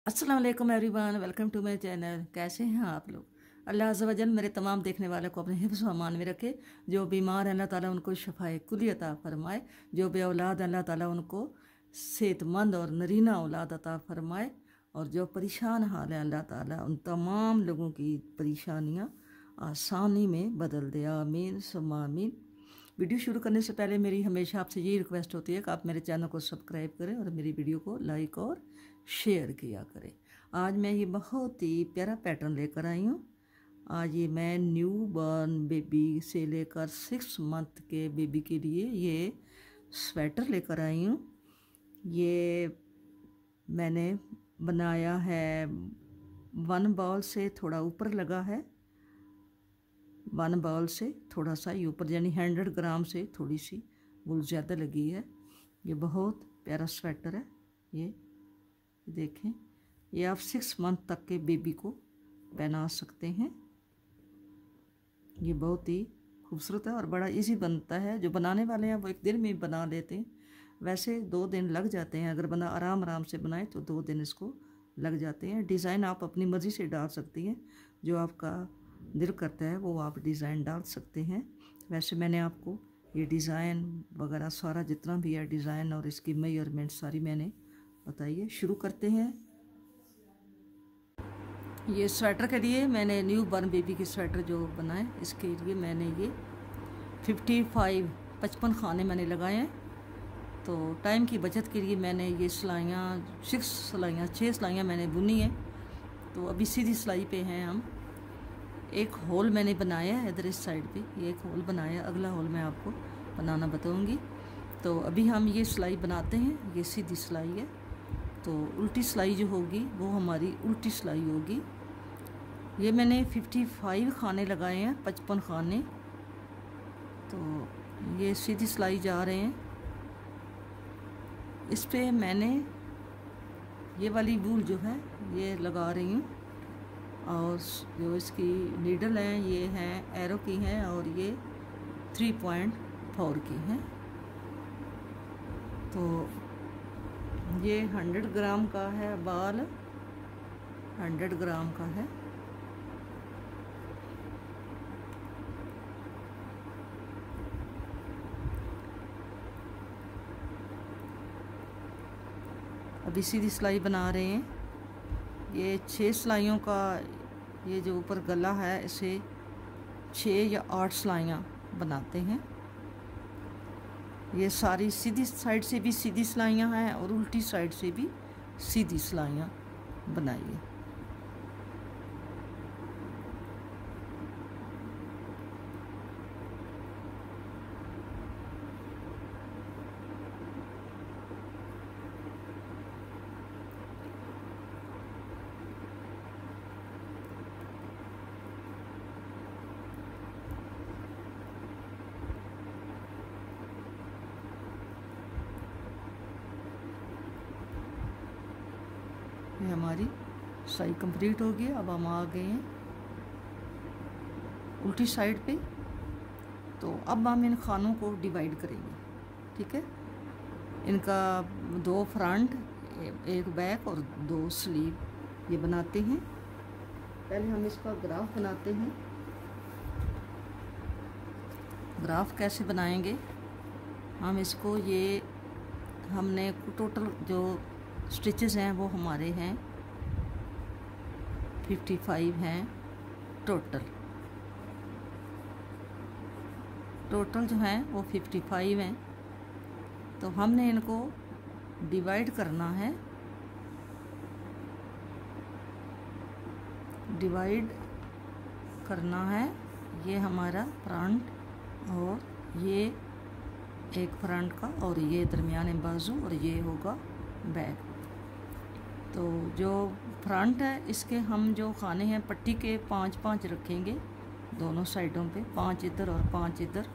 अस्सलाम वालेकुम everyone, welcome to my channel. कैसे हैं आप लोग? अल्लाह अज़्ज़ा वजल मेरे तमाम देखने वालों को अपने हिफ्ज़ व अमान में रखे। जो बीमार हैं अल्लाह ताला उनको शफ़ाए कुली अता फरमाए। जो बे औलाद अल्लाह ताला उनको सेहतमंद और नरीना औलाद अता फरमाए। और जो परेशान हाल है अल्लाह ताला उन तमाम लोगों की परेशानियाँ आसानी में बदल दे। आमीन सुम्मा आमीन। वीडियो शुरू करने से पहले मेरी हमेशा आपसे यही रिक्वेस्ट होती है कि आप मेरे चैनल को सब्सक्राइब करें और मेरी वीडियो को लाइक और शेयर किया करें। आज मैं ये बहुत ही प्यारा पैटर्न लेकर आई हूँ। आज ये मैं न्यू बॉर्न बेबी से लेकर 6 मंथ के बेबी के लिए ये स्वेटर लेकर आई हूँ। ये मैंने बनाया है 1 बॉल से थोड़ा ऊपर लगा है, 1 बॉल से थोड़ा सा ही ऊपर, यानी 100 ग्राम से थोड़ी सी वूल ज़्यादा लगी है। ये बहुत प्यारा स्वेटर है। ये देखें, ये आप 6 मंथ तक के बेबी को पहना सकते हैं। ये बहुत ही खूबसूरत है और बड़ा इजी बनता है। जो बनाने वाले हैं वो एक दिन में बना लेते हैं, वैसे 2 दिन लग जाते हैं। अगर बंदा आराम आराम से बनाए तो 2 दिन इसको लग जाते हैं। डिज़ाइन आप अपनी मर्ज़ी से डाल सकती हैं, जो आपका दिल करता है वो आप डिज़ाइन डाल सकते हैं। वैसे मैंने आपको ये डिज़ाइन वगैरह सारा जितना भी है डिज़ाइन और इसकी मेजरमेंट सारी मैंने बताई है। शुरू करते हैं। ये स्वेटर के लिए मैंने न्यू बॉर्न बेबी की स्वेटर जो बनाए, इसके लिए मैंने ये 55 खाने मैंने लगाए हैं। तो टाइम की बचत के लिए मैंने ये सिलाइयाँ 6 सिलाइयाँ मैंने बुनी है। तो अभी सीधी सिलाई पे हैं हम। एक होल मैंने बनाया है इधर इस साइड पे, ये एक होल बनाया, अगला होल मैं आपको बनाना बताऊंगी। तो अभी हम ये सिलाई बनाते हैं। ये सीधी सिलाई है, तो उल्टी सिलाई जो होगी वो हमारी उल्टी सिलाई होगी। ये मैंने 55 खाने लगाए हैं, 55 खाने। तो ये सीधी सिलाई जा रहे हैं। इस पे मैंने ये वाली वूल जो है ये लगा रही हूँ, और जो इसकी नीडल हैं ये हैं एरो की हैं और ये 3.4 की हैं। तो ये 100 ग्राम का है बाल, 100 ग्राम का है। अभी सीधी सिलाई बना रहे हैं। ये 6 सिलाइयों का ये जो ऊपर गला है इसे 6 या 8 सिलाइयाँ बनाते हैं। ये सारी सीधी साइड से भी सीधी सिलाइयाँ हैं और उल्टी साइड से भी सीधी सिलाइयाँ बनाइए। ये हमारी सिलाई कंप्लीट हो गई। अब हम आ गए हैं उल्टी साइड पे। तो अब हम इन खानों को डिवाइड करेंगे, ठीक है। इनका 2 फ्रंट, 1 बैक और 2 स्लीव ये बनाते हैं। पहले हम इसका ग्राफ बनाते हैं। ग्राफ कैसे बनाएंगे हम इसको, ये हमने टोटल जो स्टिचेस हैं वो हमारे हैं 55 हैं टोटल जो हैं वो 55 हैं। तो हमने इनको डिवाइड करना है। ये हमारा फ्रंट और ये एक फ्रंट का और ये दरमियाने बाजू और ये होगा बैक। तो जो फ्रंट है इसके हम जो खाने हैं पट्टी के 5-5 रखेंगे दोनों साइडों पे, 5 इधर और 5 इधर,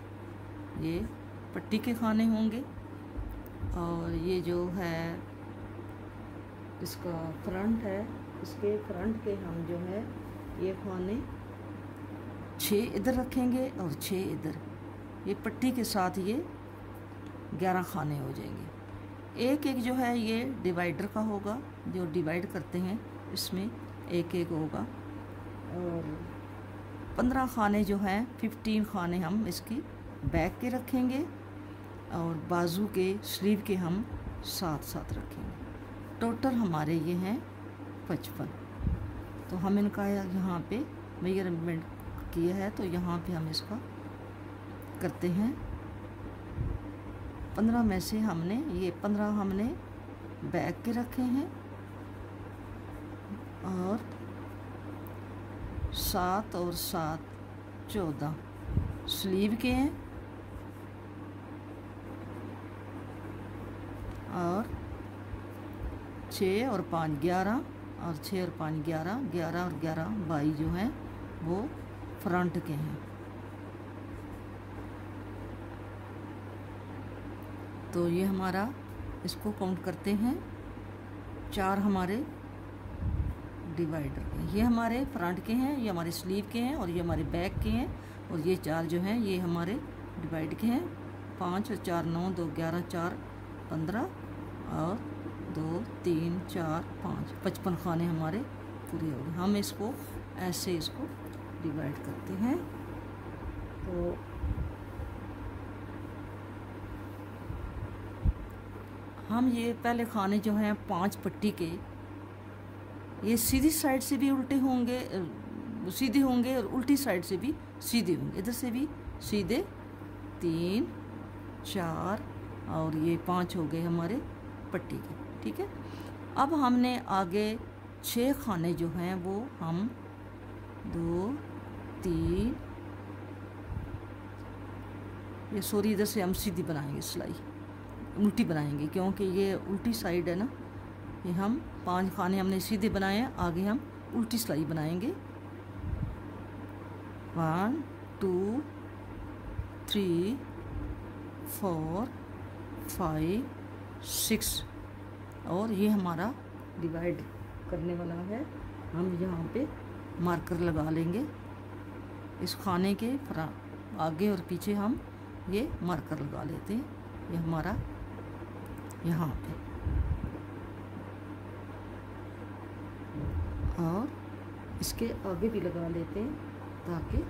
ये पट्टी के खाने होंगे। और ये जो है इसका फ्रंट है, इसके फ्रंट के हम जो है ये खाने 6 इधर रखेंगे और 6 इधर। ये पट्टी के साथ ये 11 खाने हो जाएंगे। एक एक जो है ये डिवाइडर का होगा, जो डिवाइड करते हैं इसमें एक एक होगा। और 15 खाने जो हैं 15 खाने हम इसकी बैक के रखेंगे और बाजू के स्लीव के हम साथ साथ रखेंगे। टोटल हमारे ये हैं 55। तो हम इनका यहाँ पे मेजरमेंट किया है, तो यहाँ पे हम इसका करते हैं 15 में से हमने ये 15 हमने बैक के रखे हैं और 7 और 7 14 स्लीव के हैं और 6 और 5 11 और 6 और 5 11 11 और 11 22 जो हैं वो फ्रंट के हैं। तो ये हमारा इसको काउंट करते हैं 4 हमारे डिवाइडर के, ये हमारे फ्रंट के हैं, ये हमारे स्लीव के हैं और ये हमारे बैक के हैं। और ये 4 जो हैं ये हमारे डिवाइड के हैं। 5 और 4 9 2 11 4 15 और 2 3 4 5 55 खाने हमारे पूरे हो गए। हम इसको ऐसे इसको डिवाइड करते हैं। तो हम ये पहले खाने जो हैं 5 पट्टी के, ये सीधी साइड से भी उल्टे होंगे, सीधे होंगे और उल्टी साइड से भी सीधे होंगे। इधर से भी सीधे 3 4 और ये 5 हो गए हमारे पट्टी के, ठीक है। अब हमने आगे 6 खाने जो हैं वो हम 2 3 ये सॉरी इधर से हम सीधी बनाएंगे, सिलाई उल्टी बनाएंगे क्योंकि ये उल्टी साइड है ना। ये हम 5 खाने हमने सीधे बनाए हैं, आगे हम उल्टी सिलाई बनाएंगे। 1 2 3 4 5 6 और ये हमारा डिवाइड करने वाला है। हम यहाँ पे मार्कर लगा लेंगे इस खाने के आगे और पीछे, हम ये मार्कर लगा लेते हैं। ये हमारा यहाँ पे और इसके आगे भी लगा लेते हैं ताकि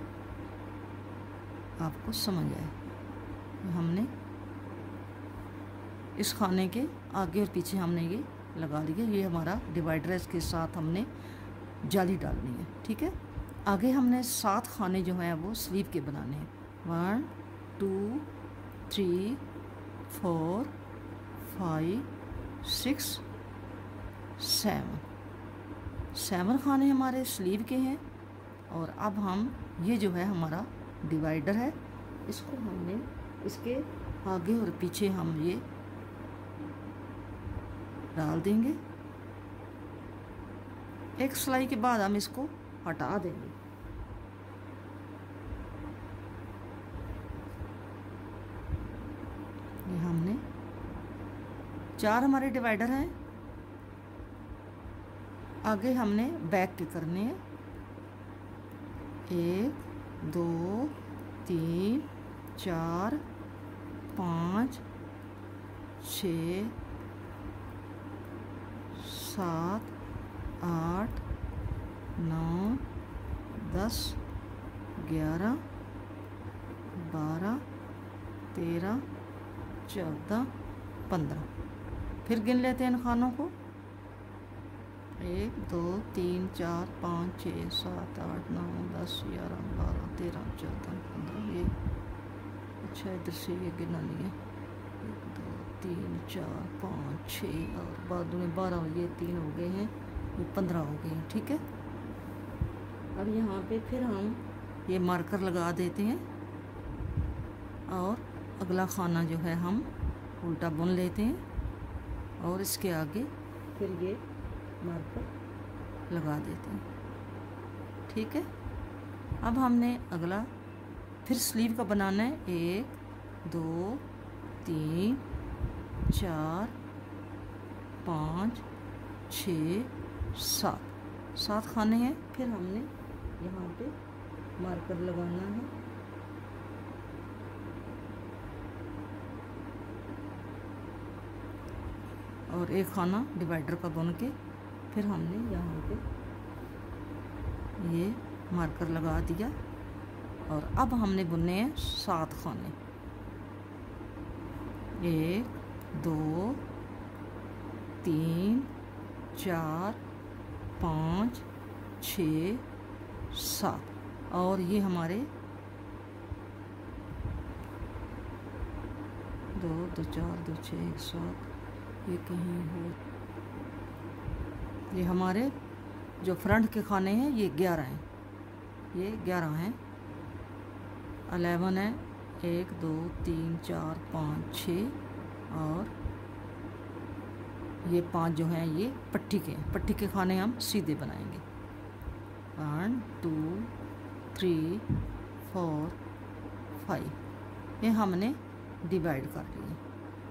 आपको समझ आए। हमने इस खाने के आगे और पीछे हमने ये लगा लिया। ये हमारा डिवाइडर है, इसके साथ हमने जाली डालनी है, ठीक है। आगे हमने 7 खाने जो हैं वो स्लीव के बनाने हैं। 1 2 3 4 5 6 7 खाने हमारे स्लीव के हैं। और अब हम ये जो है हमारा डिवाइडर है, इसको हमने इसके आगे और पीछे हम ये डाल देंगे। एक सिलाई के बाद हम इसको हटा देंगे। ये हमने 4 हमारे डिवाइडर हैं, आगे हमने बैक के करने हैं। 1 2 3 4 5 6 7 8 9 10 11 12 13 14 15। फिर गिन लेते हैं इन खानों को। 1 2 3 4 5 6 7 8 9 10 11 12 13 14 15। ये अच्छा इधर से ये गिना लिए 1 2 3 4 5 6 और बाद में 12, ये 3 हो गए हैं, ये 15 हो गए हैं, ठीक है। अब यहाँ पे फिर हम ये मार्कर लगा देते हैं और अगला खाना जो है हम उल्टा बुन लेते हैं और इसके आगे फिर ये मार्कर लगा देते हैं, ठीक है। अब हमने अगला फिर स्लीव का बनाना है। 1 2 3 4 5 6 7 खाने हैं। फिर हमने यहाँ पे मार्कर लगाना है। और एक खाना डिवाइडर का बुन के फिर हमने यहाँ पे ये मार्कर लगा दिया। और अब हमने बुनने हैं 7 खाने। 1 2 3 4 5 6 7 और ये हमारे 2 2 4 2 6 1 7 ये कहीं हो। ये हमारे जो फ्रंट के खाने हैं ये 11 हैं, ये 11 हैं। 11 है 1 2 3 4 5 6 और ये 5 जो हैं ये पट्टी के खाने हम सीधे बनाएंगे। 1 2 3 4 5 ये हमने डिवाइड कर लिए।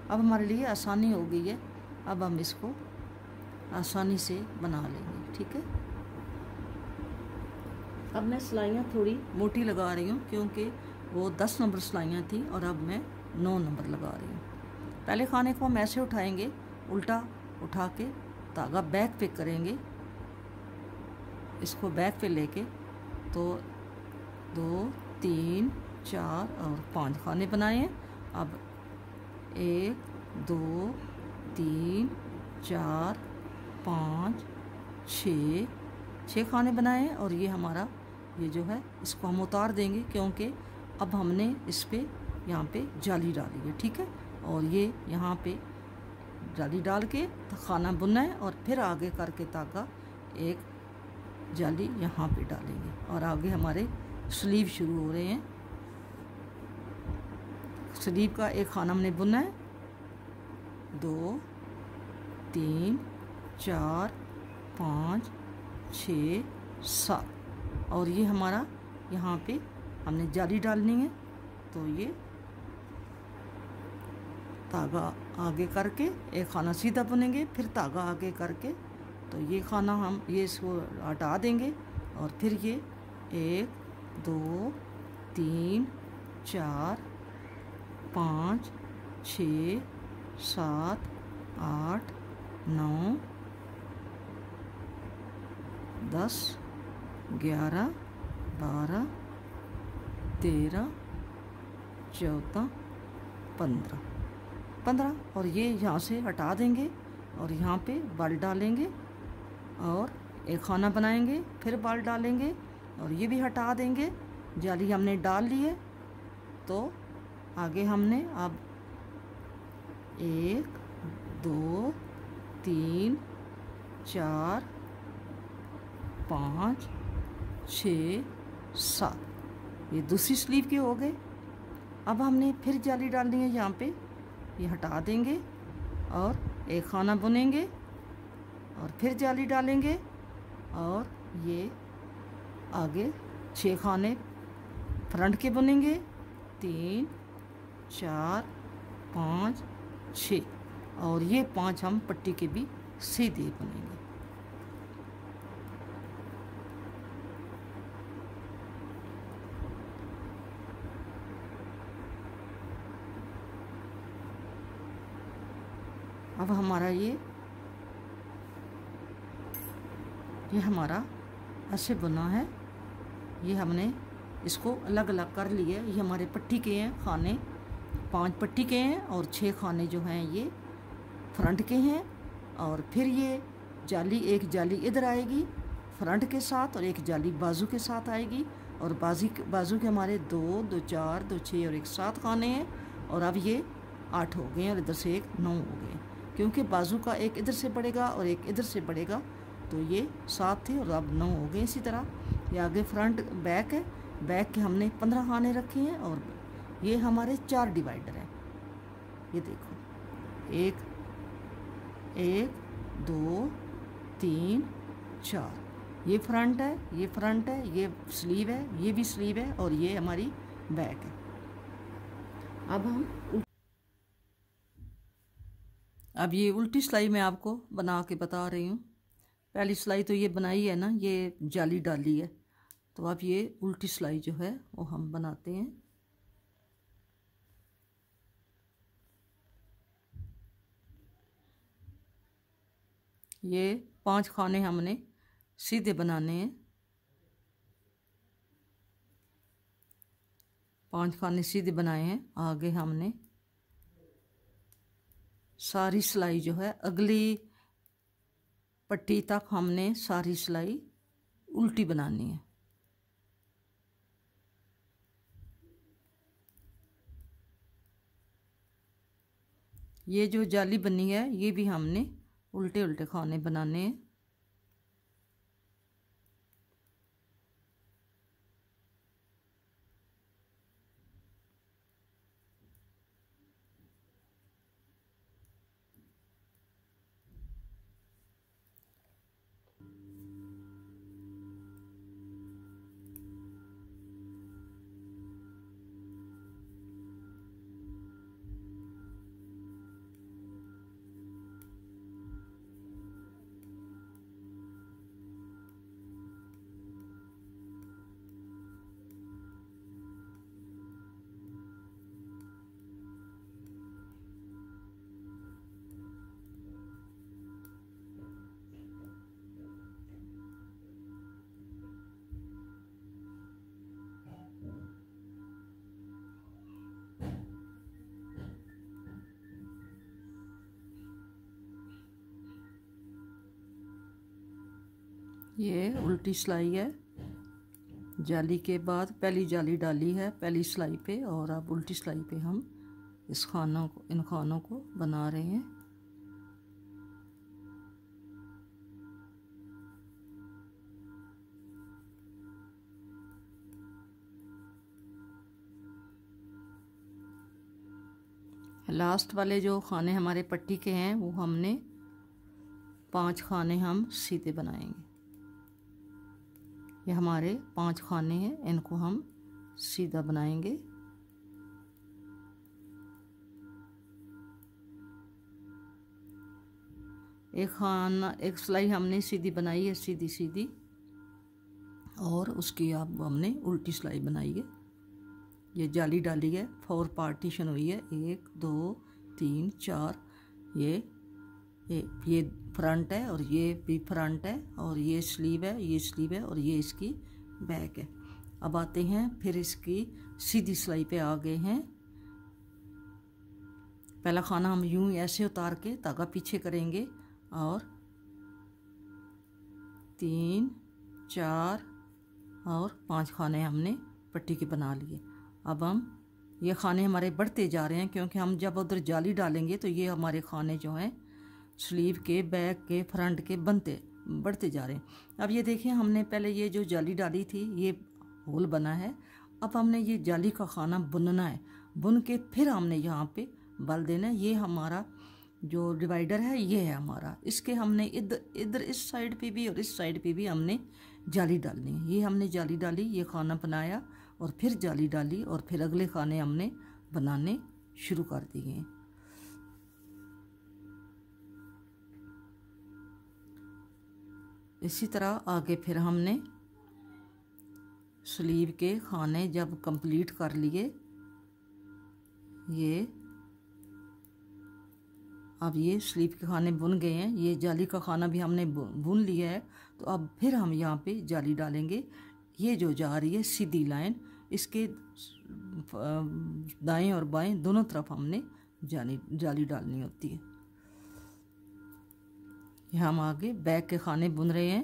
अब हमारे लिए आसानी हो गई है, अब हम इसको आसानी से बना लेंगे। ठीक है, अब मैं सिलाइयाँ थोड़ी मोटी लगा रही हूँ क्योंकि वो 10 नंबर सिलाइयाँ थी और अब मैं 9 नंबर लगा रही हूँ। पहले खाने को हम ऐसे उठाएंगे, उल्टा उठा के धागा बैक पे करेंगे, इसको बैक पे लेके तो 2 3 4 और 5 खाने बनाए हैं। अब 1 2 3 4 5 6 खाने बनाए हैं। और ये हमारा ये जो है इसको हम उतार देंगे क्योंकि अब हमने इस पे यहाँ पे जाली डाली है। ठीक है, और ये यहाँ पे जाली डाल के तो खाना बुनना है और फिर आगे करके ताका एक जाली यहाँ पे डालेंगे और आगे हमारे स्लीव शुरू हो रहे हैं। स्लीव का एक खाना हमने बुनना है। 2 3 4 5 6 7 और ये हमारा यहाँ पे हमने जाली डालनी है। तो ये धागा आगे करके एक खाना सीधा बुनेंगे, फिर धागा आगे करके तो ये खाना हम ये इसको हटा देंगे और फिर ये 1 2 3 4 5 6 7 8 9 10 11 12 13 14 15 और ये यहाँ से हटा देंगे और यहाँ पे बाल डालेंगे और एक खाना बनाएंगे, फिर बाल डालेंगे और ये भी हटा देंगे। जाली हमने डाल ली है तो आगे हमने अब 1 2 3 4 5 6 7 ये दूसरी स्लीव के हो गए। अब हमने फिर जाली डालनी है, यहाँ पे ये हटा देंगे और एक खाना बुनेंगे और फिर जाली डालेंगे और ये आगे 6 खाने फ्रंट के बुनेंगे। 3 4 5 6 और ये 5 हम पट्टी के भी सीधे बुनेंगे। अब हमारा ये हमारा ऐसे बना है। ये हमने इसको अलग अलग कर लिया। ये हमारे पट्टी के हैं खाने, 5 पट्टी के हैं और 6 खाने जो हैं ये फ्रंट के हैं। और फिर ये जाली, एक जाली इधर आएगी फ्रंट के साथ और एक जाली बाजू के साथ आएगी। और बाजू के हमारे 2 2 4 2 6 और एक 7 खाने हैं। और अब ये 8 हो गए और इधर से एक 9 हो गए क्योंकि बाजू का एक इधर से बढ़ेगा और एक इधर से बढ़ेगा। तो ये 7 थे और अब 9 हो गए। इसी तरह ये आगे फ्रंट बैक है, बैक के हमने 15 खाने रखे हैं और ये हमारे 4 डिवाइडर हैं। ये देखो 1 2 3 4 ये फ्रंट है, ये फ्रंट है, ये स्लीव है, ये भी स्लीव है और ये हमारी बैक है। अब ये उल्टी सिलाई मैं आपको बना के बता रही हूँ। पहली सिलाई तो ये बनाई है ना, ये जाली डाली है। तो अब ये उल्टी सिलाई जो है वो हम बनाते हैं। ये 5 खाने हमने सीधे बनाने हैं। 5 खाने सीधे बनाए हैं। आगे हमने सारी सिलाई जो है अगली पट्टी तक हमने सारी सिलाई उल्टी बनानी है। ये जो जाली बनी है ये भी हमने उल्टे उल्टे खाने बनाने हैं। ये उल्टी सिलाई है। जाली के बाद पहली जाली डाली है पहली सिलाई पे, और अब उल्टी सिलाई पे हम इन खानों को बना रहे हैं। लास्ट वाले जो खाने हमारे पट्टी के हैं वो हमने 5 खाने हम सीधे बनाएंगे। ये हमारे 5 खाने हैं, इनको हम सीधा बनाएंगे। एक सिलाई हमने सीधी बनाई है, सीधी सीधी, और उसकी अब हमने उल्टी सिलाई बनाई है। ये जाली डाली है, 4 पार्टीशन हुई है, 1 2 3 4। ये फ्रंट है और ये भी फ्रंट है, और ये स्लीव है, ये स्लीव है, और ये इसकी बैक है। अब आते हैं फिर इसकी सीधी सिलाई पे आ गए हैं। पहला खाना हम यूं ऐसे उतार के धागा पीछे करेंगे, और 3 4 और 5 खाने हमने पट्टी के बना लिए। अब हम ये खाने हमारे बढ़ते जा रहे हैं, क्योंकि हम जब उधर जाली डालेंगे तो ये हमारे खाने जो हैं स्लीव के, बैक के, फ्रंट के बढ़ते जा रहे हैं। अब ये देखिए, हमने पहले ये जो जाली डाली थी ये होल बना है। अब हमने ये जाली का खाना बुनना है, बुन के फिर हमने यहाँ पे बल देना है। ये हमारा जो डिवाइडर है ये है हमारा, इसके हमने इधर इस साइड पे भी और इस साइड पे भी हमने जाली डालनी है। ये हमने जाली डाली, ये खाना बनाया और फिर जाली डाली, और फिर अगले खाने हमने बनाने शुरू कर दिए। इसी तरह आगे फिर हमने स्लीव के खाने जब कंप्लीट कर लिए, अब ये स्लीव के खाने बुन गए हैं, ये जाली का खाना भी हमने बुन लिया है। तो अब फिर हम यहाँ पे जाली डालेंगे। ये जो जा रही है सीधी लाइन, इसके दाएं और बाएं दोनों तरफ हमने जाली डालनी होती है। यहाँ हम आगे बैक के खाने बुन रहे हैं।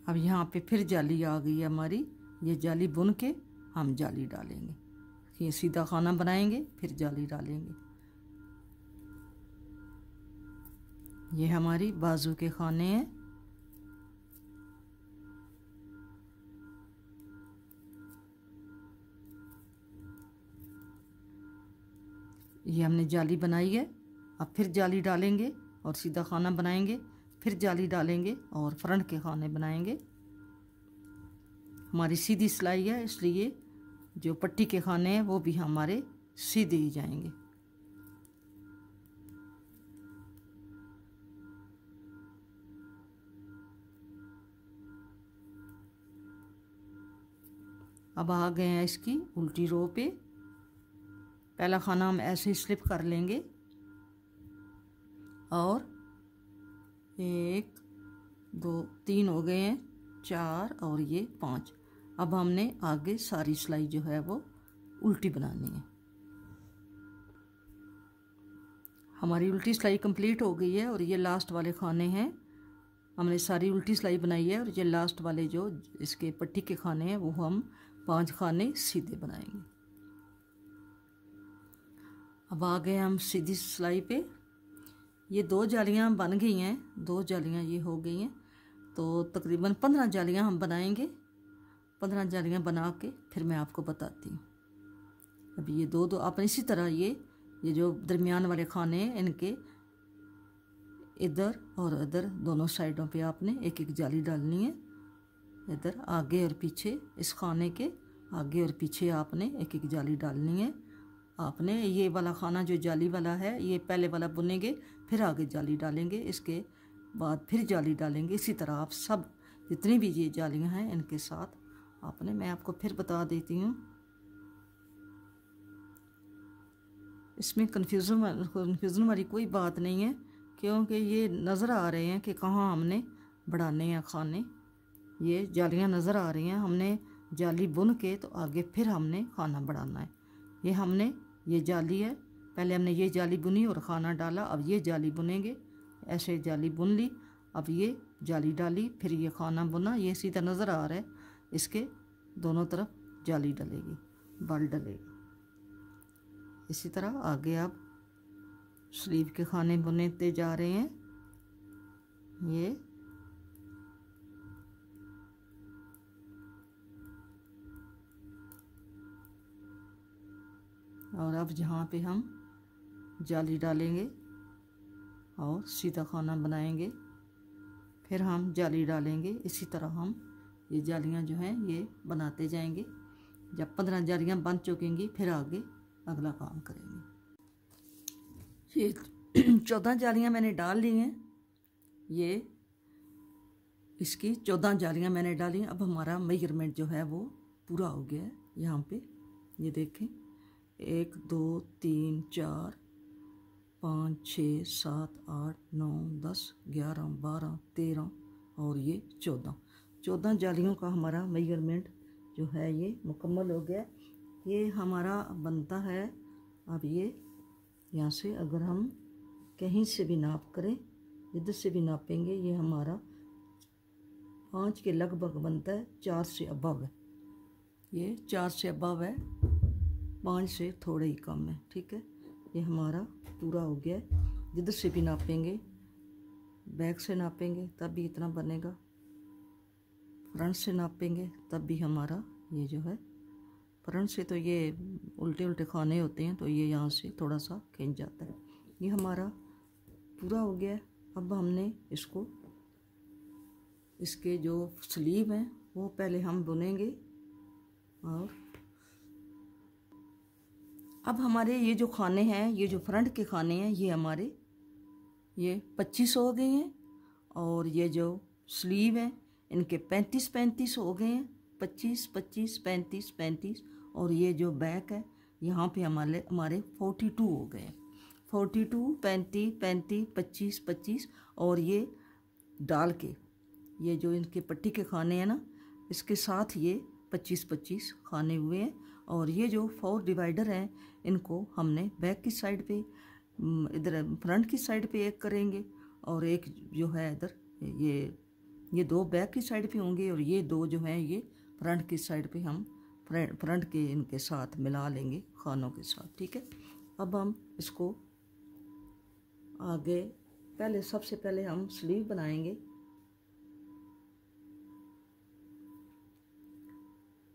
अब यहाँ पे फिर जाली आ गई है हमारी, ये जाली बुन के हम जाली डालेंगे। ये सीधा खाना बनाएंगे फिर जाली डालेंगे। ये हमारी बाजू के खाने हैं। ये हमने जाली बनाई है, अब फिर जाली डालेंगे और सीधा खाना बनाएंगे, फिर जाली डालेंगे और फ्रंट के खाने बनाएंगे। हमारी सीधी सिलाई है, इसलिए जो पट्टी के खाने हैं वो भी हमारे सीधे ही जाएंगे। अब आ गए हैं इसकी उल्टी रो पे। पहला खाना हम ऐसे ही स्लिप कर लेंगे और 1 2 3 हो गए हैं, 4 और ये 5। अब हमने आगे सारी सिलाई जो है वो उल्टी बनानी है। हमारी उल्टी सिलाई कंप्लीट हो गई है और ये लास्ट वाले खाने हैं। हमने सारी उल्टी सिलाई बनाई है और ये लास्ट वाले जो इसके पट्टी के खाने हैं वो हम 5 खाने सीधे बनाएंगे। अब आ गए हम सीधी सिलाई पे। ये 2 जालियाँ बन गई हैं, 2 जालियाँ ये हो गई हैं, तो तकरीबन 15 जालियाँ हम बनाएंगे। 15 जालियाँ बना के फिर मैं आपको बताती हूँ। अभी ये दो आप इसी तरह ये जो दरमियान वाले खाने हैं इनके इधर और इधर दोनों साइडों पे आपने एक एक जाली डालनी है। इधर आगे और पीछे, इस खाने के आगे और पीछे आपने एक एक जाली डालनी है। आपने ये वाला खाना जो जाली वाला है ये पहले वाला बुनेंगे, फिर आगे जाली डालेंगे, इसके बाद फिर जाली डालेंगे। इसी तरह आप सब जितनी भी ये जालियाँ हैं इनके साथ आपने, मैं आपको फिर बता देती हूँ। इसमें कन्फ्यूज़न वाली कोई बात नहीं है, क्योंकि ये नज़र आ रहे हैं कि कहाँ हमने बढ़ाने हैं खाने। ये जालियाँ नज़र आ रही हैं, हमने जाली बुन के तो आगे फिर हमने खाना बढ़ाना है। ये जाली है, पहले हमने ये जाली बुनी और खाना डाला, अब ये जाली बुनेंगे। ऐसे जाली बुन ली, अब ये जाली डाली, फिर ये खाना बुना। ये सीधा नज़र आ रहा है, इसके दोनों तरफ जाली डलेगी, बल डलेगा। इसी तरह आगे आप स्लीव के खाने बुनते जा रहे हैं। ये और अब जहाँ पे हम जाली डालेंगे और सीधा खाना बनाएंगे, फिर हम जाली डालेंगे। इसी तरह हम ये जालियाँ जो हैं ये बनाते जाएंगे। जब 15 जालियाँ बन चुकेंगी फिर आगे अगला काम करेंगे। ये 14 जालियाँ मैंने डाल ली हैं। ये इसकी 14 जालियाँ मैंने डाली। अब हमारा मेजरमेंट जो है वो पूरा हो गया है। यहाँ पे ये देखें, 1 2 3 4 5 6 7 8 9 10 11 12 13 और ये 14 जालियों का हमारा मेजरमेंट जो है ये मुकम्मल हो गया। ये हमारा बनता है। अब ये यहाँ से अगर हम कहीं से भी नाप करें, इधर से भी नापेंगे, ये हमारा 5 के लगभग बनता है। 4 से अबव है, ये 4 से अबव है, 5 से थोड़े ही कम है। ठीक है, ये हमारा पूरा हो गया है। जिधर से भी नापेंगे, बैक से नापेंगे तब भी इतना बनेगा, फ्रंट से नापेंगे तब भी हमारा ये जो है, फ्रंट से तो ये उल्टे उल्टे खाने होते हैं तो ये यहाँ से थोड़ा सा खिंच जाता है। ये हमारा पूरा हो गया है। अब हमने इसको, इसके जो स्लीव हैं वो पहले हम बुनेंगे। और अब हमारे ये जो खाने हैं, ये जो फ्रंट के खाने हैं, ये हमारे ये 25 हो गए हैं। और ये जो स्लीव हैं इनके 35 हो गए हैं। 25 25 35 35। और ये जो बैक है यहाँ पे हमारे 42 हो गए हैं। 42 35 35 25 25। और ये डाल के ये जो इनके पट्टी के खाने हैं ना, इसके साथ ये 25 25 खाने हुए हैं। और ये जो 4 डिवाइडर हैं इनको हमने बैक की साइड पे, इधर फ्रंट की साइड पे एक करेंगे और एक जो है इधर, ये 2 बैक की साइड पे होंगे और ये 2 जो हैं ये फ्रंट की साइड पे हम फ्रंट के इनके साथ मिला लेंगे खानों के साथ। ठीक है, अब हम इसको आगे पहले सबसे पहले हम स्लीव बनाएंगे।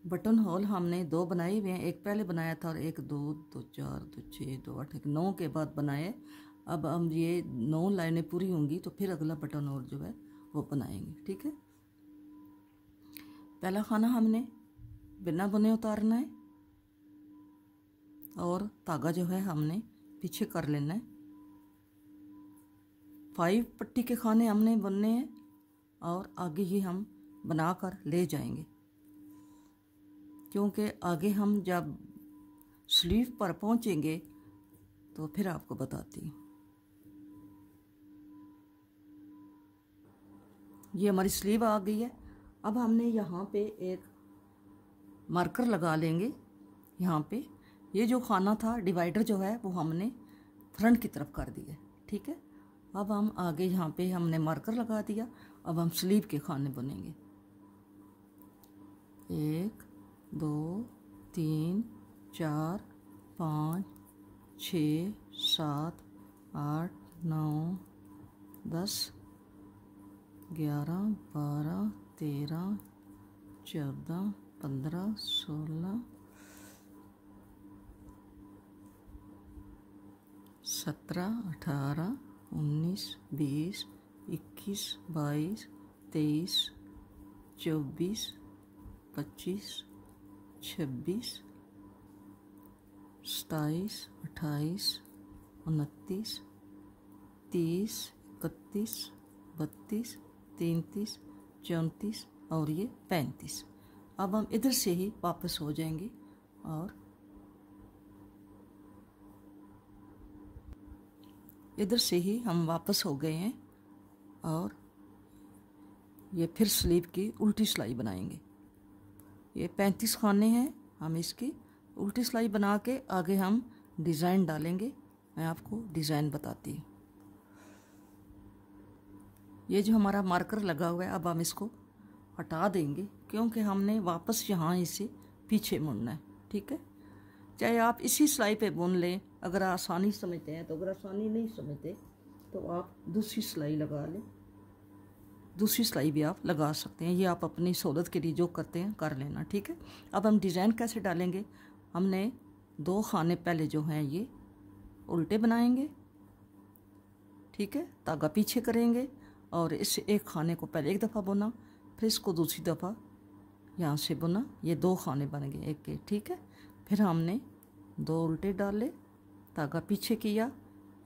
बटन होल हमने 2 बनाए हुए हैं, एक पहले बनाया था और एक 2 2 4 2 6 2 8 9 के बाद बनाए। अब हम ये 9 लाइनें पूरी होंगी तो फिर अगला बटन होल जो है वो बनाएंगे। ठीक है, पहला खाना हमने बिना बुने उतारना है और धागा जो है हमने पीछे कर लेना है। 5 पट्टी के खाने हमने बुनने हैं और आगे ही हम बनाकर ले जाएंगे। क्योंकि आगे हम जब स्लीव पर पहुंचेंगे तो फिर आपको बताती हूँ। ये हमारी स्लीव आ गई है। अब हमने यहाँ पे एक मार्कर लगा लेंगे। यहाँ पे ये जो खाना था डिवाइडर जो है वो हमने फ्रंट की तरफ कर दिया, ठीक है। अब हम आगे यहाँ पे हमने मार्कर लगा दिया। अब हम स्लीव के खाने बुनेंगे। 1 2 3 4 5 6 7 8 9 10 11 12 13 14 15 16 17 18 19 20 21 22 23 24 25 26 27 28 29 30 31 32 33 34 और ये 35। अब हम इधर से ही वापस हो जाएंगे और इधर से ही हम वापस हो गए हैं और ये फिर स्लीव की उल्टी सिलाई बनाएंगे। ये 35 खाने हैं। हम इसकी उल्टी सिलाई बना के आगे हम डिज़ाइन डालेंगे। मैं आपको डिज़ाइन बताती हूँ। ये जो हमारा मार्कर लगा हुआ है अब हम इसको हटा देंगे क्योंकि हमने वापस यहाँ इसे पीछे मुड़ना है, ठीक है। चाहे आप इसी सिलाई पे बुन लें अगर आसानी समझते हैं तो, अगर आसानी नहीं समझते तो आप दूसरी सिलाई लगा लें। दूसरी सिलाई भी आप लगा सकते हैं। ये आप अपनी सहूलत के लिए जो करते हैं कर लेना, ठीक है। अब हम डिज़ाइन कैसे डालेंगे? हमने 2 खाने पहले जो हैं ये उल्टे बनाएंगे, ठीक है। धागा पीछे करेंगे और इस एक खाने को पहले एक दफ़ा बुना, फिर इसको दूसरी दफ़ा यहाँ से बुना। ये 2 खाने बन गए एक के, ठीक है। फिर हमने 2 उल्टे डाले, धागा पीछे किया,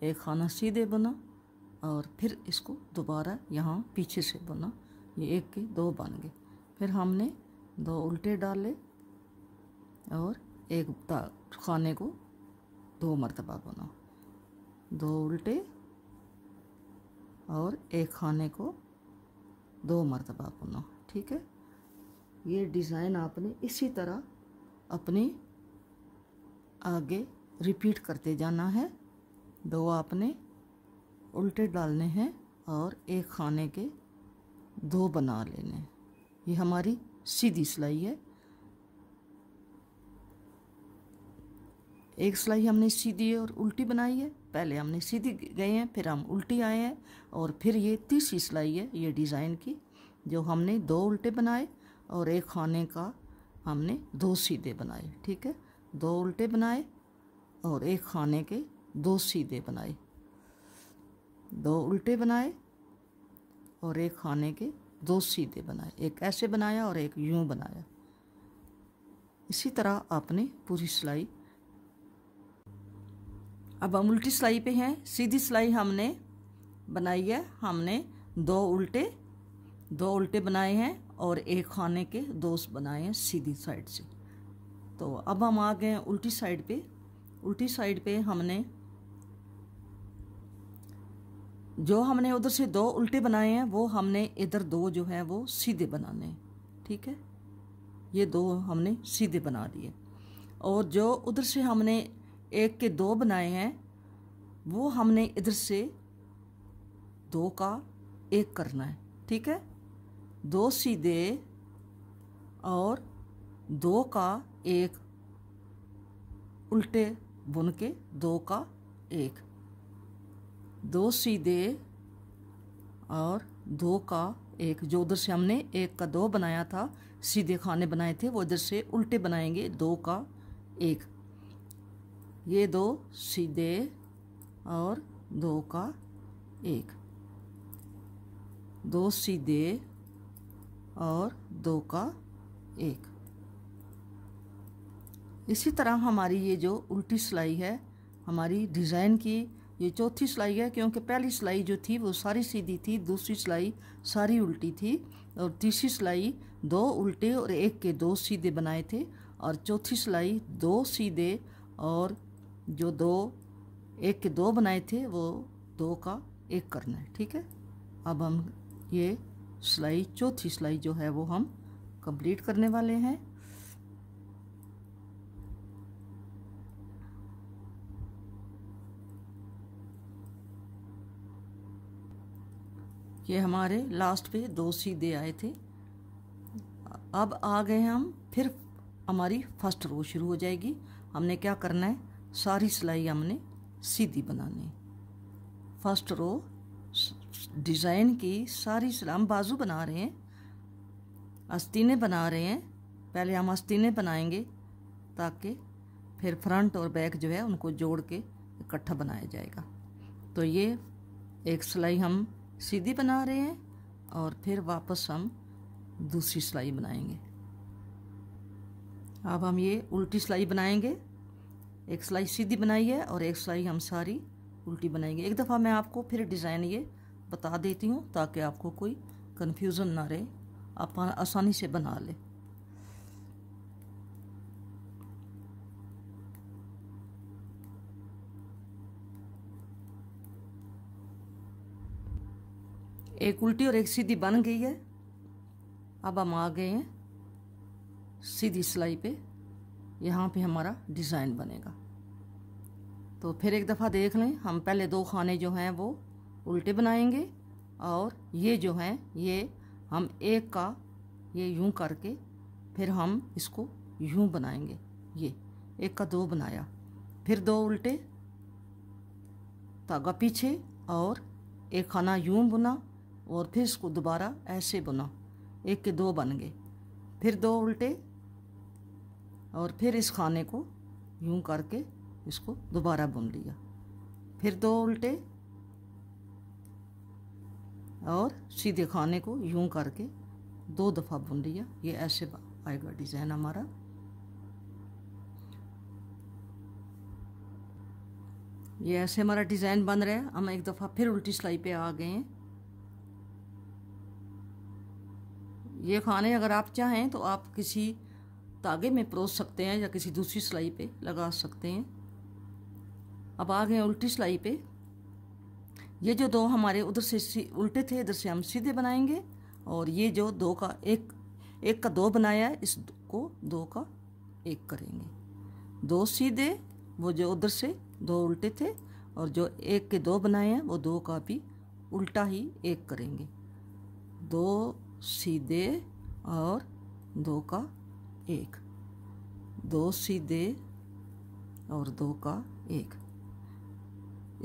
एक खाना सीधे बुना और फिर इसको दोबारा यहाँ पीछे से बुना। ये एक के 2 बन गए। फिर हमने 2 उल्टे डाले और एक खाने को 2 मरतबा बुना। 2 उल्टे और एक खाने को 2 मरतबा बुना, ठीक है। ये डिज़ाइन आपने इसी तरह अपने आगे रिपीट करते जाना है। 2 आपने उल्टे डालने हैं और एक खाने के 2 बना लेने हैं। ये हमारी सीधी सिलाई है। एक सिलाई हमने सीधी और उल्टी बनाई है। पहले हमने सीधी गए हैं, फिर हम उल्टी आए हैं और फिर ये तीसरी सिलाई है ये डिज़ाइन की, जो हमने 2 उल्टे बनाए और एक खाने का हमने 2 सीधे बनाए, ठीक है। 2 उल्टे बनाए और एक खाने के 2 सीधे बनाए। 2 उल्टे बनाए और एक खाने के 2 सीधे बनाए। एक ऐसे बनाया और एक यूं बनाया। इसी तरह आपने पूरी सिलाई। अब हम उल्टी सिलाई पे हैं। सीधी सिलाई हमने बनाई है। हमने 2 उल्टे बनाए हैं और एक खाने के 2 बनाए हैं सीधी साइड से। तो अब हम आ गए हैं उल्टी साइड पे। उल्टी साइड पे हमने जो हमने उधर से 2 उल्टे बनाए हैं वो हमने इधर 2 जो है वो सीधे बनाने हैं, ठीक है। ये 2 हमने सीधे बना दिए और जो उधर से हमने एक के 2 बनाए हैं वो हमने इधर से 2 का 1 करना है, ठीक है। 2 सीधे और 2 का 1 उल्टे बुन के 2 का 1, 2 सीधे और 2 का 1। जो उधर से हमने 1 का 2 बनाया था, सीधे खाने बनाए थे, वो इधर से उल्टे बनाएंगे 2 का 1। ये 2 सीधे और 2 का 1, 2 सीधे और 2 का 1। इसी तरह हमारी ये जो उल्टी सिलाई है हमारी डिज़ाइन की, ये चौथी सिलाई है, क्योंकि पहली सिलाई जो थी वो सारी सीधी थी, दूसरी सिलाई सारी उल्टी थी और तीसरी सिलाई 2 उल्टे और 1 के 2 सीधे बनाए थे और चौथी सिलाई 2 सीधे और जो 2 1 के 2 बनाए थे वो 2 का 1 करना है। ठीक है, अब हम ये सिलाई चौथी सिलाई जो है वो हम कंप्लीट करने वाले हैं। ये हमारे लास्ट पे 2 सीधे आए थे। अब आ गए हम, फिर हमारी फर्स्ट रो शुरू हो जाएगी। हमने क्या करना है, सारी सिलाई हमने सीधी बनानी है। फर्स्ट रो डिज़ाइन की सारी सिलाई हम बाजू बना रहे हैं, आस्तीनें बना रहे हैं। पहले हम आस्तीनें बनाएंगे ताकि फिर फ्रंट और बैक जो है उनको जोड़ के इकट्ठा बनाया जाएगा। तो ये एक सिलाई हम सीधी बना रहे हैं और फिर वापस हम दूसरी सिलाई बनाएंगे। अब हम ये उल्टी सिलाई बनाएंगे। एक सिलाई सीधी बनाई है और एक सिलाई हम सारी उल्टी बनाएंगे। एक दफ़ा मैं आपको फिर डिज़ाइन ये बता देती हूँ ताकि आपको कोई कन्फ्यूज़न ना रहे, आप आसानी से बना ले। एक उल्टी और एक सीधी बन गई है। अब हम आ गए हैं सीधी सिलाई पे, यहाँ पे हमारा डिज़ाइन बनेगा। तो फिर एक दफ़ा देख लें, हम पहले 2 खाने जो हैं वो उल्टे बनाएंगे और ये जो हैं ये हम एक का ये यूं करके फिर हम इसको यूं बनाएंगे। ये एक का 2 बनाया, फिर 2 उल्टे, धागा पीछे और एक खाना यूं बुना और फिर इसको दोबारा ऐसे बुना, एक के 2 बन गए, फिर 2 उल्टे और फिर इस खाने को यूं करके इसको दोबारा बुन लिया, फिर 2 उल्टे और सीधे खाने को यूं करके 2 दफ़ा बुन लिया। ये ऐसे आएगा डिज़ाइन हमारा। ये ऐसे हमारा डिज़ाइन बन रहा है। हम एक दफ़ा फिर उल्टी सिलाई पे आ गए हैं। ये खाने अगर आप चाहें तो आप किसी धागे में परोस सकते हैं या किसी दूसरी सिलाई पे लगा सकते हैं। अब आ गए उल्टी सिलाई पे। ये जो 2 हमारे उधर से उल्टे थे, इधर से हम सीधे बनाएंगे और ये जो 2 का 1 का 2 बनाया है इसको 2 का 1 करेंगे। 2 सीधे, वो जो उधर से 2 उल्टे थे, और जो 1 के 2 बनाए हैं वो 2 का भी उल्टा ही 1 करेंगे। 2 सीधे और 2 का 1, 2 सीधे और 2 का 1।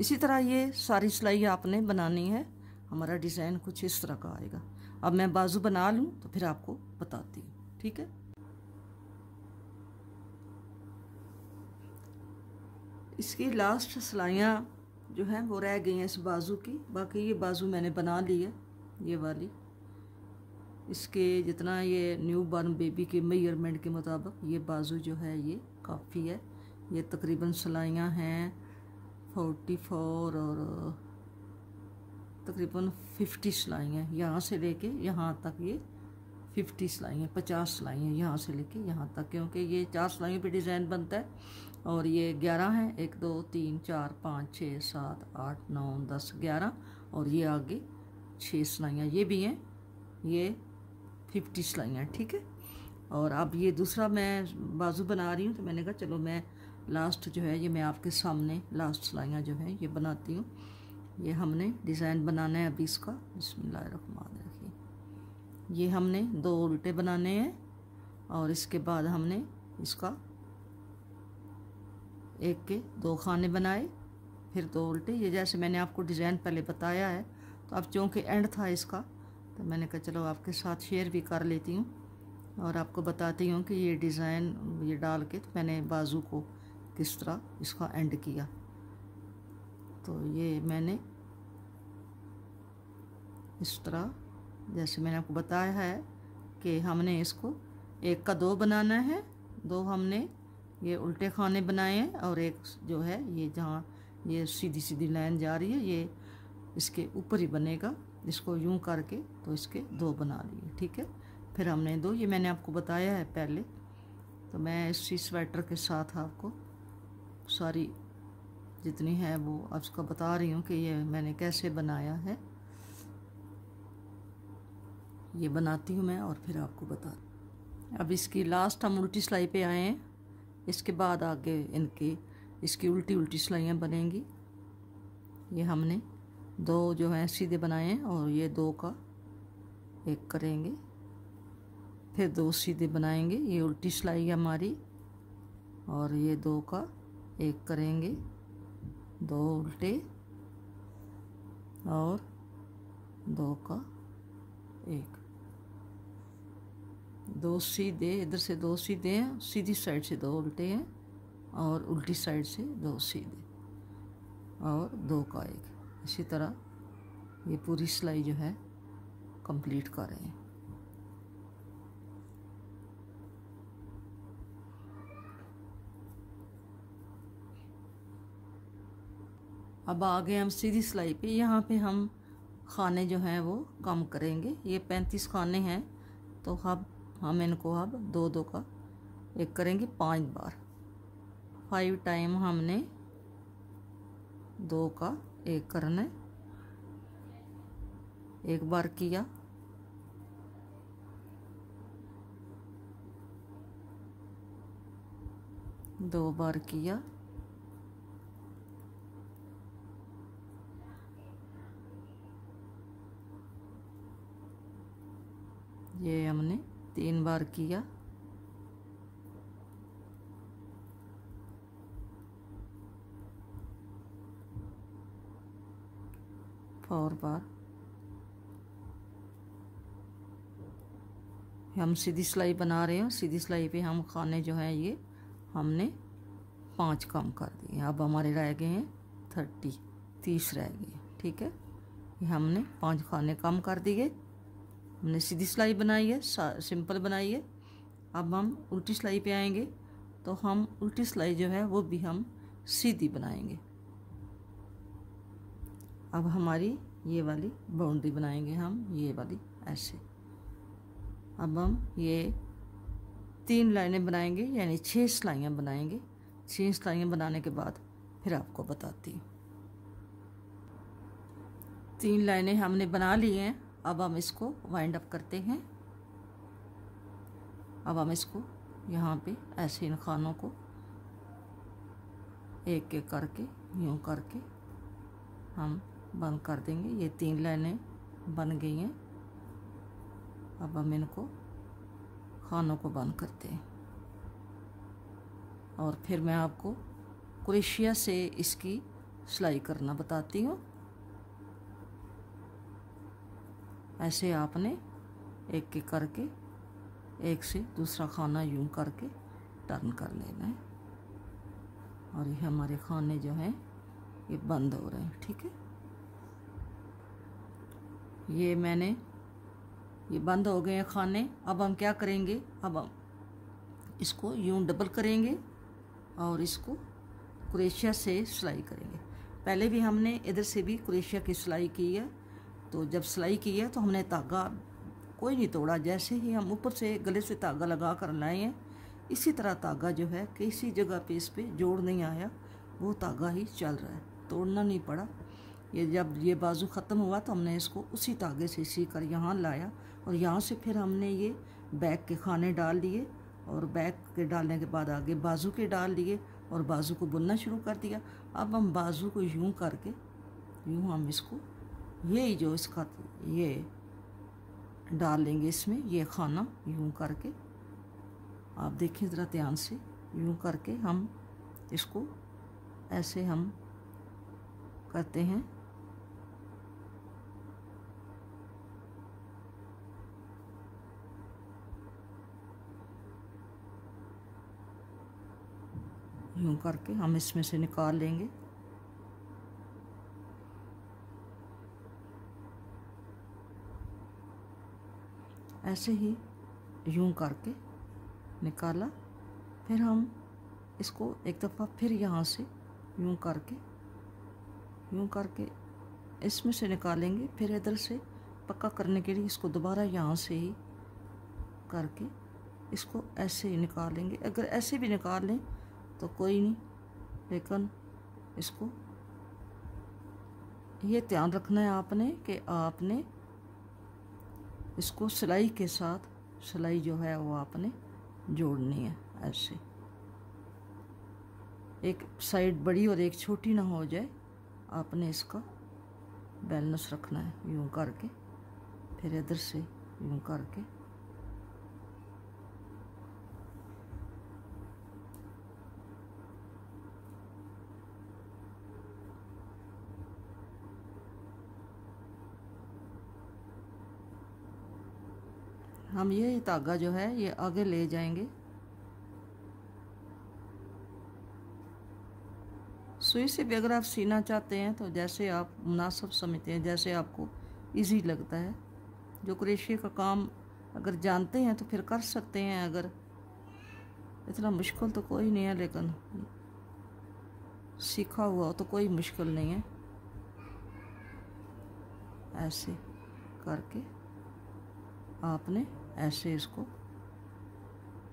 इसी तरह ये सारी सिलाई आपने बनानी है। हमारा डिज़ाइन कुछ इस तरह का आएगा। अब मैं बाजू बना लूँ तो फिर आपको बताती हूँ। ठीक है, इसकी लास्ट सिलाइयाँ जो हैं वो रह गई हैं इस बाजू की। बाकी ये बाजू मैंने बना ली है, ये वाली। इसके जितना ये न्यू बॉर्न बेबी के मेजरमेंट के मुताबिक ये बाजू जो है ये काफ़ी है। ये तकरीबन सिलाइयाँ हैं 44 और तकरीबन 50 सिलाइयाँ, यहाँ से लेके यहाँ तक ये 50 सिलाइयाँ, 50 सिलाइयाँ यहाँ से लेके यहाँ तक, क्योंकि ये 4 सिलाइयों पे डिज़ाइन बनता है। और ये 11 हैं, 1 2 3 4 5 6 7 8 9 10 11, और ये आगे 6 सिलाइयाँ ये भी हैं, ये 50 सिलाइयाँ। ठीक है, और अब ये दूसरा मैं बाजू बना रही हूँ तो मैंने कहा चलो मैं लास्ट जो है ये मैं आपके सामने लास्ट सिलाइयाँ जो है ये बनाती हूँ। ये हमने डिज़ाइन बनाना है अभी इसका। बिस्मिल्लाहिर्रहमानिर्रहीम। ये हमने 2 उल्टे बनाने हैं और इसके बाद हमने इसका 1 के 2 खाने बनाए, फिर 2 उल्टे। ये जैसे मैंने आपको डिज़ाइन पहले बताया है, तो अब चूँकि एंड था इसका तो मैंने कहा चलो आपके साथ शेयर भी कर लेती हूँ और आपको बताती हूँ कि ये डिज़ाइन ये डाल के तो मैंने बाजू को किस तरह इसका एंड किया। तो ये मैंने इस तरह जैसे मैंने आपको बताया है कि हमने इसको 1 का 2 बनाना है, 2 हमने ये उल्टे खाने बनाए हैं और एक जो है ये जहाँ ये सीधी सीधी लाइन जा रही है ये इसके ऊपर ही बनेगा। इसको यूं करके तो इसके 2 बना लिए। ठीक है, फिर हमने 2 ये मैंने आपको बताया है पहले तो मैं इसी स्वेटर के साथ आपको सारी जितनी है वो आपको बता रही हूँ कि ये मैंने कैसे बनाया है। ये बनाती हूँ मैं और फिर आपको बता। अब इसकी लास्ट हम उल्टी सिलाई पे आए हैं। इसके बाद आगे इसकी उल्टी उल्टी सिलाइयाँ बनेंगी। ये हमने 2 जो हैं सीधे बनाए हैं और ये 2 का एक करेंगे, फिर 2 सीधे बनाएंगे। ये उल्टी सिलाई है हमारी और ये 2 का एक करेंगे, 2 उल्टे और 2 का एक, 2 सीधे, इधर से 2 सीधे हैं, सीधी साइड से 2 उल्टे हैं और उल्टी साइड से 2 सीधे और 2 का एक। इसी तरह ये पूरी सिलाई जो है कंप्लीट कर रहे हैं। अब आगे हम सीधी सिलाई पे, यहाँ पे हम खाने जो हैं वो कम करेंगे। ये 35 खाने हैं तो हम इनको अब 2-2 का एक करेंगे 5 बार। 5 टाइम हमने 2 का एक करना है। एक बार किया, दो बार किया, ये हमने 3 बार किया, 4 बार। हम सीधी सिलाई बना रहे हैं। सीधी सिलाई पे हम खाने जो हैं ये हमने 5 कम कर दिए। अब हमारे रह गए हैं 30 रह गए। ठीक है, ये हमने 5 खाने कम कर दिए। हमने सीधी सिलाई बनाई है, सिंपल बनाई है। अब हम उल्टी सिलाई पे आएंगे तो हम उल्टी सिलाई जो है वो भी हम सीधी बनाएंगे। अब हमारी ये वाली बाउंड्री बनाएंगे हम, ये वाली ऐसे। अब हम ये 3 लाइनें बनाएंगे, यानी 6 सिलाइयाँ बनाएंगे। 6 सिलाइयाँ बनाने के बाद फिर आपको बताती हूँ। 3 लाइनें हमने बना ली हैं। अब हम इसको वाइंड अप करते हैं। अब हम इसको यहाँ पे ऐसे इन खानों को एक एक करके यूँ करके हम बंद कर देंगे। ये 3 लाइनें बन गई हैं। अब हम इनको खानों को बंद करते हैं और फिर मैं आपको क्रोशिया से इसकी सिलाई करना बताती हूँ। ऐसे आपने एक एक करके एक से दूसरा खाना यूं करके टर्न कर लेना है और ये हमारे खाने जो हैं ये बंद हो रहे हैं। ठीक है, ये बंद हो गए हैं खाने। अब हम क्या करेंगे, अब हम इसको यूं डबल करेंगे और इसको क्रोशिया से सिलाई करेंगे। पहले भी हमने इधर से भी क्रोशिया की सिलाई की है। तो जब सिलाई की है तो हमने धागा कोई नहीं तोड़ा। जैसे ही हम ऊपर से गले से धागा लगा कर लाए हैं, इसी तरह धागा जो है किसी जगह पे इस पे जोड़ नहीं आया, वो धागा ही चल रहा है, तोड़ना नहीं पड़ा। ये जब ये बाजू ख़त्म हुआ तो हमने इसको उसी धागे से सी कर यहाँ लाया और यहाँ से फिर हमने ये बैक के खाने डाल दिए और बैक के डालने के बाद आगे बाजू के डाल लिए और बाजू को बुनना शुरू कर दिया। अब हम बाजू को यूं करके यूं हम इसको ये जो इसका ये डाल लेंगे इसमें, ये खाना यूं करके। आप देखिए ज़रा ध्यान से, यूं करके हम इसको ऐसे हम करते हैं। यूं करके हम इसमें से निकाल लेंगे। ऐसे ही यूं करके निकाला। फिर हम इसको एक दफ़ा फिर यहाँ से यूं करके इसमें से निकालेंगे। फिर इधर से पक्का करने के लिए इसको दोबारा यहाँ से ही करके इसको ऐसे ही निकालेंगे। अगर ऐसे भी निकाल लें तो कोई नहीं, लेकिन इसको ये ध्यान रखना है आपने कि आपने इसको सिलाई के साथ, सिलाई जो है वो आपने जोड़नी है। ऐसे एक साइड बड़ी और एक छोटी ना हो जाए, आपने इसका बैलेंस रखना है। यूं करके फिर इधर से यूं करके हम ये धागा जो है ये आगे ले जाएंगे। सुई से भी अगर आप सीना चाहते हैं तो जैसे आप मुनासिब समझते हैं, जैसे आपको इजी लगता है। जो क्रोशिया का काम अगर जानते हैं तो फिर कर सकते हैं, अगर इतना मुश्किल तो कोई नहीं है, लेकिन सीखा हुआ हो तो कोई मुश्किल नहीं है। ऐसे करके आपने ऐसे इसको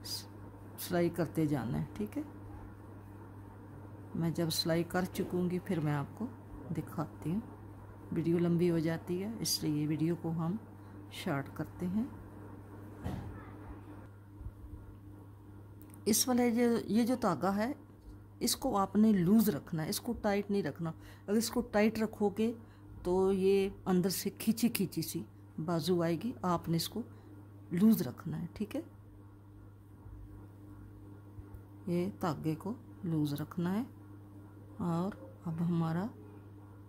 सिलाई करते जाना है, ठीक है। मैं जब सिलाई कर चुकूँगी फिर मैं आपको दिखाती हूँ। वीडियो लंबी हो जाती है, इसलिए वीडियो को हम शॉर्ट करते हैं। इस वाले ये जो धागा है इसको आपने लूज़ रखना है, इसको टाइट नहीं रखना। अगर इसको टाइट रखोगे तो ये अंदर से खींची खींची सी बाजू आएगी। आपने इसको लूज़ रखना है, ठीक है। ये धागे को लूज़ रखना है। और अब हमारा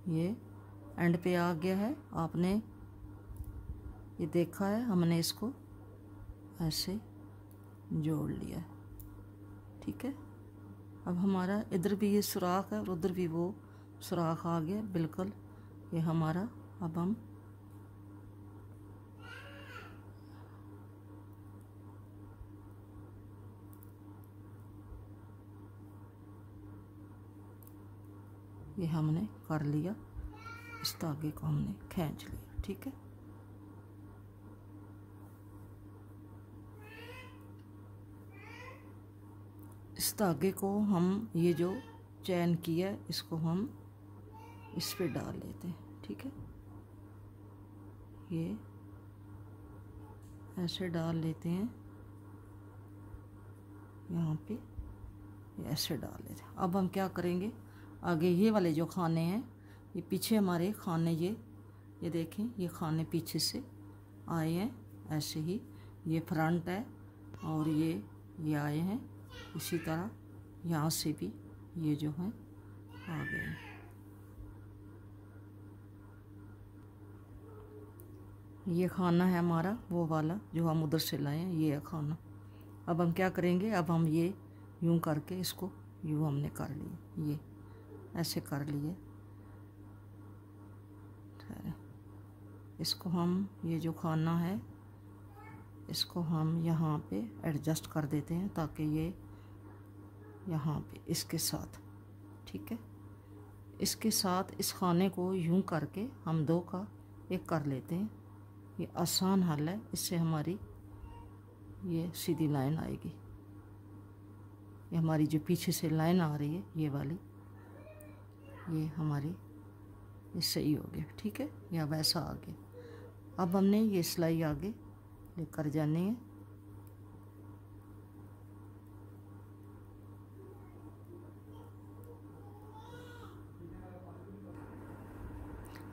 ये एंड पे आ गया है। आपने ये देखा है, हमने इसको ऐसे जोड़ लिया है, ठीक है। अब हमारा इधर भी ये सुराख है और उधर भी वो सुराख आ गया बिल्कुल। ये हमारा अब हम ये हमने कर लिया। इस धागे को हमने खींच लिया, ठीक है। इस धागे को हम ये जो चैन किया इसको हम इस पे डाल लेते हैं, ठीक है। ये ऐसे डाल लेते हैं यहाँ पे, ये ऐसे डाल लेते हैं। अब हम क्या करेंगे, आगे ये वाले जो खाने हैं, ये पीछे हमारे खाने, ये देखें, ये खाने पीछे से आए हैं ऐसे ही। ये फ्रंट है और ये आए हैं। इसी तरह यहाँ से भी ये जो है आ गए हैं। ये खाना है हमारा वो वाला जो हम उधर से लाए हैं, ये है खाना। अब हम क्या करेंगे, अब हम ये यूं करके इसको यूं हमने कर लिए, ये ऐसे कर लिए। इसको हम ये जो खाना है इसको हम यहाँ पे एडजस्ट कर देते हैं ताकि ये यहाँ पे इसके साथ, ठीक है। इसके साथ इस खाने को यूं करके हम दो का एक कर लेते हैं। ये आसान हल है, इससे हमारी ये सीधी लाइन आएगी। ये हमारी जो पीछे से लाइन आ रही है ये वाली, ये हमारी ये सही हो गया, ठीक है। या वैसा आ गया। अब हमने ये सिलाई आगे लेकर जानी है।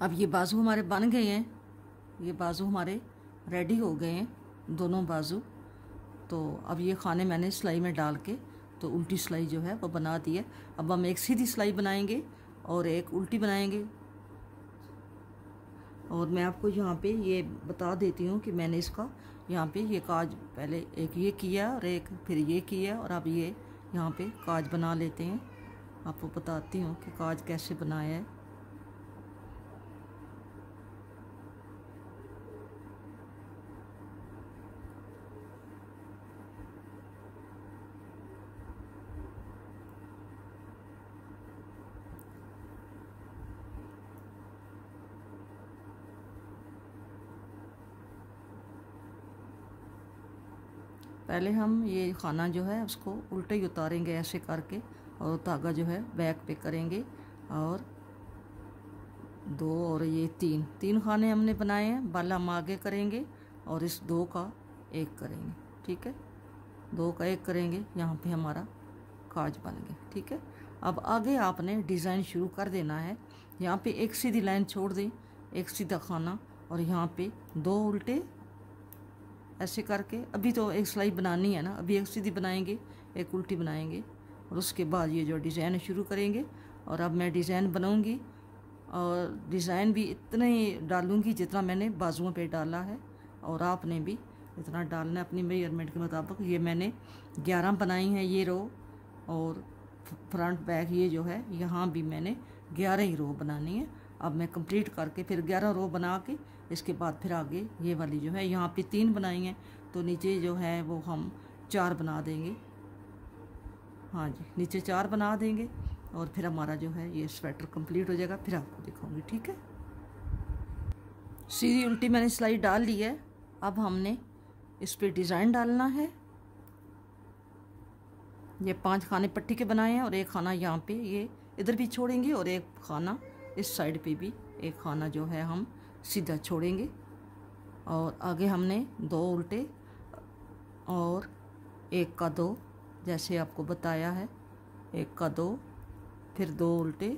अब ये बाजू हमारे बन गए हैं, ये बाजू हमारे रेडी हो गए हैं, दोनों बाजू। तो अब ये खाने मैंने सिलाई में डाल के तो उल्टी सिलाई जो है वो बना दी है। अब हम एक सीधी सिलाई बनाएंगे और एक उल्टी बनाएंगे। और मैं आपको यहाँ पे ये बता देती हूँ कि मैंने इसका यहाँ पे ये काज पहले एक ये किया और एक फिर ये किया, और अब ये यहाँ पे काज बना लेते हैं। आपको बताती हूँ कि काज कैसे बनाया है। पहले हम ये खाना जो है उसको उल्टे ही उतारेंगे ऐसे करके, और धागा जो है बैक पे करेंगे। और 2 और ये 3 खाने हमने बनाए हैं। बाला हम आगे करेंगे और इस 2 का 1 करेंगे, ठीक है। 2 का 1 करेंगे, यहाँ पे हमारा काज बन गया, ठीक है। अब आगे आपने डिज़ाइन शुरू कर देना है। यहाँ पे एक सीधी लाइन छोड़ दें, एक सीधा खाना, और यहाँ पे 2 उल्टे ऐसे करके। अभी तो एक सिलाई बनानी है ना, अभी एक सीधी बनाएंगे, एक उल्टी बनाएंगे, और उसके बाद ये जो डिज़ाइन शुरू करेंगे। और अब मैं डिज़ाइन बनाऊंगी, और डिज़ाइन भी इतना ही डालूंगी जितना मैंने बाजुओं पे डाला है, और आपने भी इतना डालना है अपनी मेजरमेंट के मुताबिक। ये मैंने 11 बनाई हैं ये रो, और फ्रंट बैक ये जो है यहाँ भी मैंने 11 ही रो बनानी है। अब मैं कंप्लीट करके फिर 11 रो बना के इसके बाद फिर आगे ये वाली जो है यहाँ पे 3 बनाई हैं, तो नीचे जो है वो हम 4 बना देंगे। हाँ जी, नीचे 4 बना देंगे, और फिर हमारा जो है ये स्वेटर कंप्लीट हो जाएगा। फिर आपको दिखाऊंगी, ठीक है। सीधी उल्टी मैंने सिलाई डाल ली है। अब हमने इस पे डिज़ाइन डालना है। ये 5 खाने पट्टी के बनाए हैं, और एक खाना यहाँ पे ये इधर भी छोड़ेंगे, और एक खाना इस साइड पे भी एक खाना जो है हम सीधा छोड़ेंगे। और आगे हमने 2 उल्टे और 1 का 2, जैसे आपको बताया है, 1 का 2, फिर 2 उल्टे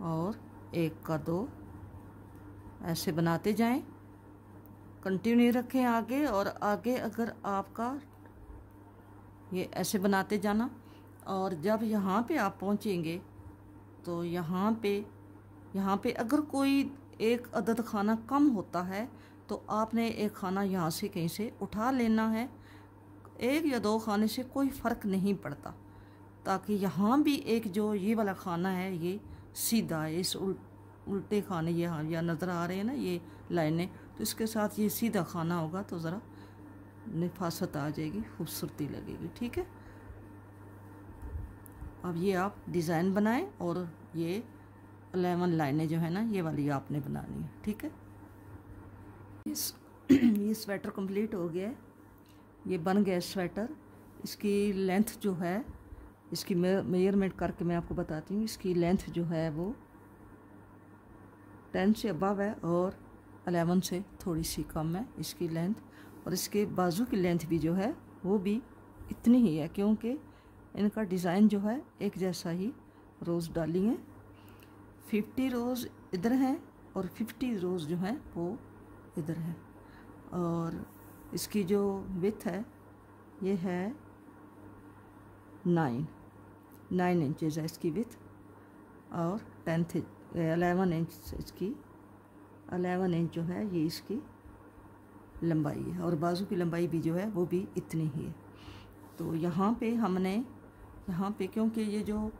और 1 का 2, ऐसे बनाते जाएं। कंटिन्यू रखें आगे, और आगे अगर आपका ये ऐसे बनाते जाना। और जब यहाँ पे आप पहुँचेंगे तो यहाँ पे अगर कोई एक अदद खाना कम होता है तो आपने एक खाना यहाँ से कहीं से उठा लेना है। 1 या 2 खाने से कोई फ़र्क नहीं पड़ता, ताकि यहाँ भी एक जो ये वाला खाना है ये सीधा है। इस उल्टे खाने यहाँ या नज़र आ रहे हैं ना ये लाइनें, तो इसके साथ ये सीधा खाना होगा तो ज़रा नफासत आ जाएगी, खूबसूरती लगेगी, ठीक है। अब ये आप डिज़ाइन बनाएं, और ये 11 लाइनें जो है ना ये वाली आपने बनानी है, ठीक है। ये स्वेटर कंप्लीट हो गया है, ये बन गया स्वेटर। इसकी लेंथ जो है, इसकी मेजरमेंट करके मैं आपको बताती हूँ। इसकी लेंथ जो है वो 10 से अबव है, और 11 से थोड़ी सी कम है इसकी लेंथ। और इसके बाजू की लेंथ भी जो है वो भी इतनी ही है, क्योंकि इनका डिज़ाइन जो है एक जैसा ही रोज़ डाली है। 50 रोज़ इधर हैं और 50 रोज़ जो हैं वो इधर है। और इसकी जो विड्थ है ये है 9 इंचेस है इसकी विड्थ, और 11 इंच इसकी 11 इंच जो है ये इसकी लंबाई है, और बाजू की लंबाई भी जो है वो भी इतनी ही है। तो यहाँ पे हमने क्योंकि ये जो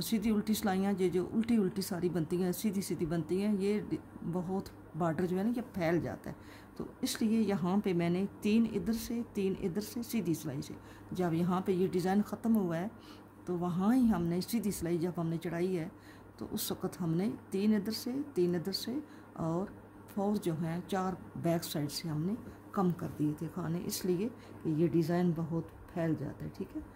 सीधी उल्टी सिलाइयाँ ये जो उल्टी सारी बनती हैं, सीधी बनती हैं, ये बहुत बॉर्डर जो है ना ये फैल जाता है। तो इसलिए यहाँ पे मैंने 3 इधर से 3 इधर से सीधी सिलाई से, जब यहाँ पे ये डिज़ाइन ख़त्म हुआ है तो वहाँ ही हमने सीधी सिलाई जब हमने चढ़ाई है तो उस वक़्त हमने 3 इधर से 3 इधर से और 4 जो हैं 4 बैक साइड से हमने कम कर दिए थे खाने, इसलिए कि ये डिज़ाइन बहुत फैल जाता है, ठीक है।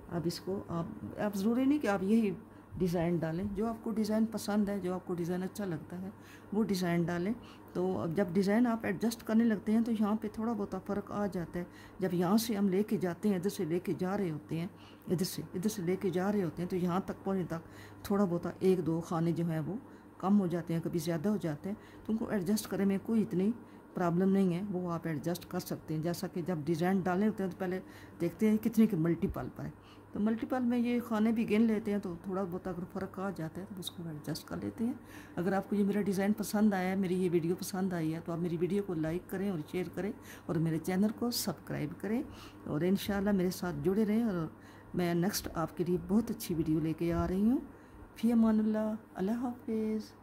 अब इसको आप ज़रूरी नहीं कि आप यही डिज़ाइन डालें, जो आपको डिज़ाइन पसंद है, जो आपको डिज़ाइन अच्छा लगता है वो डिज़ाइन डालें। तो अब जब डिज़ाइन आप एडजस्ट करने लगते हैं तो यहाँ पे थोड़ा बहुत फ़र्क आ जाता है। जब यहाँ से हम लेके जाते हैं, इधर से लेके जा रहे होते हैं, इधर से लेके जा रहे होते हैं, तो यहाँ तक पहुँचने तक थोड़ा बहुत 1-2 खाने जो हैं वो कम हो जाते हैं, कभी ज़्यादा हो जाते हैं। तो उनको एडजस्ट करने में कोई इतनी प्रॉब्लम नहीं है, वो आप एडजस्ट कर सकते हैं। जैसा कि जब डिज़ाइन डालने होते हैं तो पहले देखते हैं कितने के मल्टीपल पर है, तो मल्टीपल में ये खाने भी गिन लेते हैं, तो थोड़ा बहुत अगर फ़र्क आ जाता है तो उसको एडजस्ट कर लेते हैं। अगर आपको ये मेरा डिज़ाइन पसंद आया है, मेरी ये वीडियो पसंद आई है, तो आप मेरी वीडियो को लाइक करें और शेयर करें और मेरे चैनल को सब्सक्राइब करें, और इंशाल्लाह मेरे साथ जुड़े रहें। और मैं नेक्स्ट आपके लिए बहुत अच्छी वीडियो लेके आ रही हूँ। फ़ी अमानुल्लाह, अल्लाह हाफ़िज़।